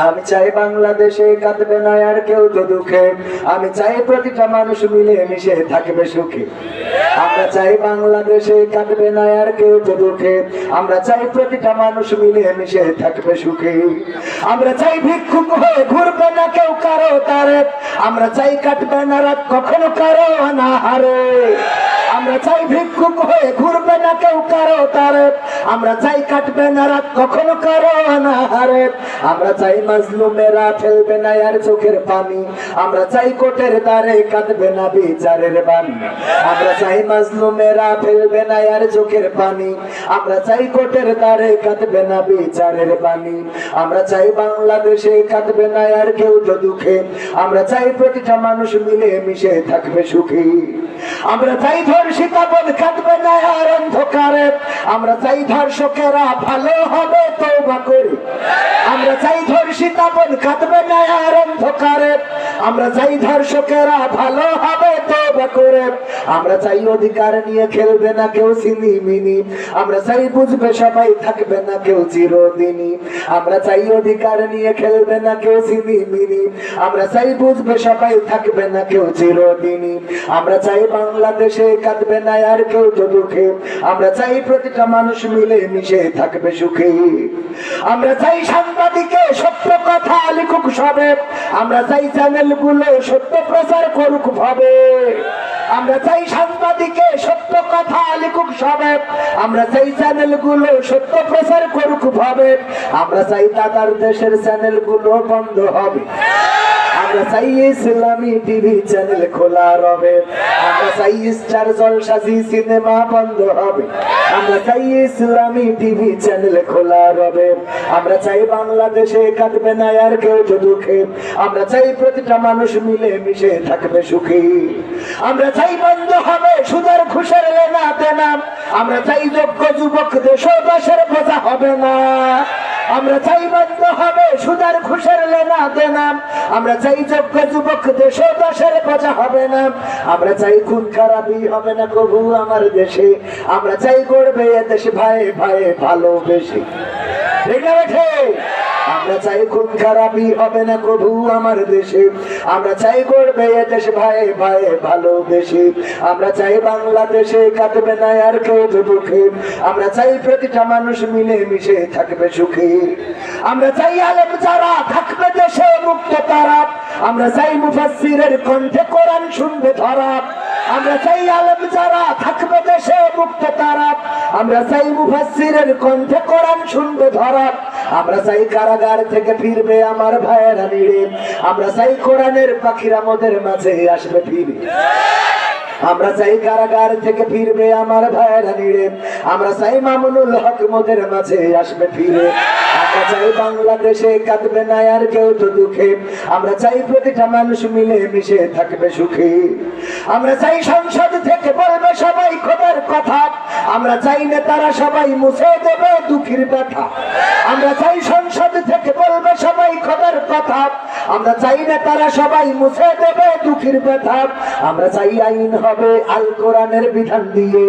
আমি চাই বাংলাদেশে কাঁদবে না আর কেউ তো দুঃখে, আমি চাই প্রতিটা মানুষ মিলে মিশে থাকবে সুখে। আমরা চাই বাংলাদেশে কাঁদবে না আর কেউ তো দুঃখে, আমরা চাই প্রতিটা মানুষ মিলে মিশে থাকবে সুখে। আমরা চাই ভিক্ষুক হয়ে ঘুরবে না কেউ কারো তারে, আমরা চাই কাটবে না রাত কখনো কারো অনাহারে। আমরা চাই ভিক্ষুক হয়ে ঘুরবে না কেউ কারো তারে, আমরা চাই কাটবে না রাত কখনো কারো অনাহারে। আমরা চাই মাজলুমেরা ফেলবে না আর চোখের পানি, আমরা চাই কোটের দ্বারে কাঁদবে না বিচারের বাণী। আমরা চাই মাজলুমেরা ফেলবে না আর চোখের পানি, আমরা চাই কোটের দ্বারে কাঁদবে না বিচারের বাণী। আমরা চাই বাংলাদেশে কাঁদবে না আর কেউ তো দুঃখে, আমরা চাই প্রতিটা মানুষ মিলে মিশে থাকবে সুখী। আমরা চাই ধর্ষিতা বোন কাঁদবে না আর অন্ধকারে, আমরা চাই ধর্ষকেরা ভালো হবে তওবা করে। আমরা চাই ধর্ষিতা বোন কাঁদবে না আর অন্ধকারে, আমরা চাই ধর্ষকেরা ভালো হবে তওবা করে। আমরা চাই অধিকার নিয়ে খেলবে না কেউ সিনিমিনি, আমরা চাই বুঝবে সবাই থাকবে না কেউ চিরদিনই। আমরা চাই অধিকার নিয়ে খেলবে না কেউ সিনিমিনি, আমরা চাই বুঝবে সবাই থাকবে না কেউ চিরদিনই। আমরা চাই বাংলাদেশে কাঁদবে না আর কেউ তো দুঃখে, আমরা চাই প্রতিটা মানুষ মিলে মিশে থাকবে সুখে। আমরা চাই সাংবাদিকে সত্য কথা লিখুক সবে, আমরা চাই চ্যানেল গুলো সত্য প্রচার করুক ভাবে। আমরা চাই সাংবাদিকে সত্য কথা লিখুক সবে, আমরা চাই চ্যানেল গুলো সত্য প্রচার করুক ভাবে। আমরা চাই দাদার দেশের চ্যানেল গুলো বন্ধ হবে, আমরা চাই ইসলামী টিভি চ্যানেল খোলা রবে। আমরা চাই স্টার জলসা জি সিনেমা বন্ধ হবে, আমরা চাই ইসলামী টিভি চ্যানেল খোলা রবে। আমরা চাই বাংলাদেশে কাঁদবে না আর কেউ তো দুঃখে, আমরা চাই প্রতিটা মানুষ মিলে মিশে থাকবে সুখী। আমরা চাই বন্ধ হবে সুদের ঘুষের লেনা দেনা, আমরা চাই যোগ্য যুবক দেশবাসের বোঝা হবে না। আমরা চাই বন্ধ হবে সুদের ঘুষের লেনা দেনা, আমরা চাই যোগ্য যুবক দেশবাসের বোঝা হবে না। আমরা চাই খুন খারাপি হবে না কবু আমার দেশে, আমরা চাই গড়বে এ দেশ ভাই ভাই ভালোবেসে। ঠিক না বেঠে? আমরা চাই খুন খারাপি হবে না কবু আমার দেশে, আমরা চাই গড়বে এ দেশ ভাই ভাই ভালোবেসে। আমরা চাই বাংলাদেশে কাঁদবে না আর কেউ তো দুঃখে, আমরা চাই প্রতিটা মানুষ মিলে মিশে থাকবে সুখী। আমরা চাই আলেম যারা থাকবে দেশে মুক্ত তারা, আমরা চাই মুফাসসিরের কণ্ঠে কোরআন শুনবে ধরা। আমরা চাই আলেম যারা থাকবে দেশে মুক্ত তারা, আমরা চাই মুফাসসিরের কণ্ঠে কোরআন শুনবে ধরা। আমরা চাই কারাগার থেকে ফিরবে আমার ভাইয়েরা নিড়ে, আমরা চাই কোরআনের পাখিরা মোদের মাঝে আসবে ফিরে। আমরা চাই কারাগার থেকে ফিরবে আমার ভাইয়েরা নিড়ে, আমরা চাই মামুনুল হক মোদের মাঝে আসবে ফিরে। আমরা চাই বাংলাদেশে কাঁদবে না আর কেউ তো দুঃখে, আমরা চাই প্রতিটা মানুষ মিলে মিশে থাকবে সুখে। আমরা চাই সংসদ থেকে বলবে সবাই খোদার কথা, আমরা চাই নেতারা সবাই মুছে দেবে দুঃখের ব্যথা। আমরা চাই সংসদ থেকে বলবে সবাই খোদার কথা, আমরা চাই নেতারা সবাই মুছে দেবে দুঃখের ব্যথা। আমরা চাই আইন হবে আল কোরআনের বিধান দিয়ে,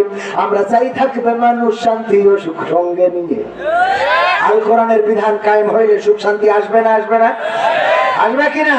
আমরা চাই থাকবে মানুষ শান্তি ও সুখ সঙ্গে নিয়ে। আল কোরআনের বিধান কায়েম হইলে সুখ শান্তি আসবে না? আসবে না? আসবে কিনা?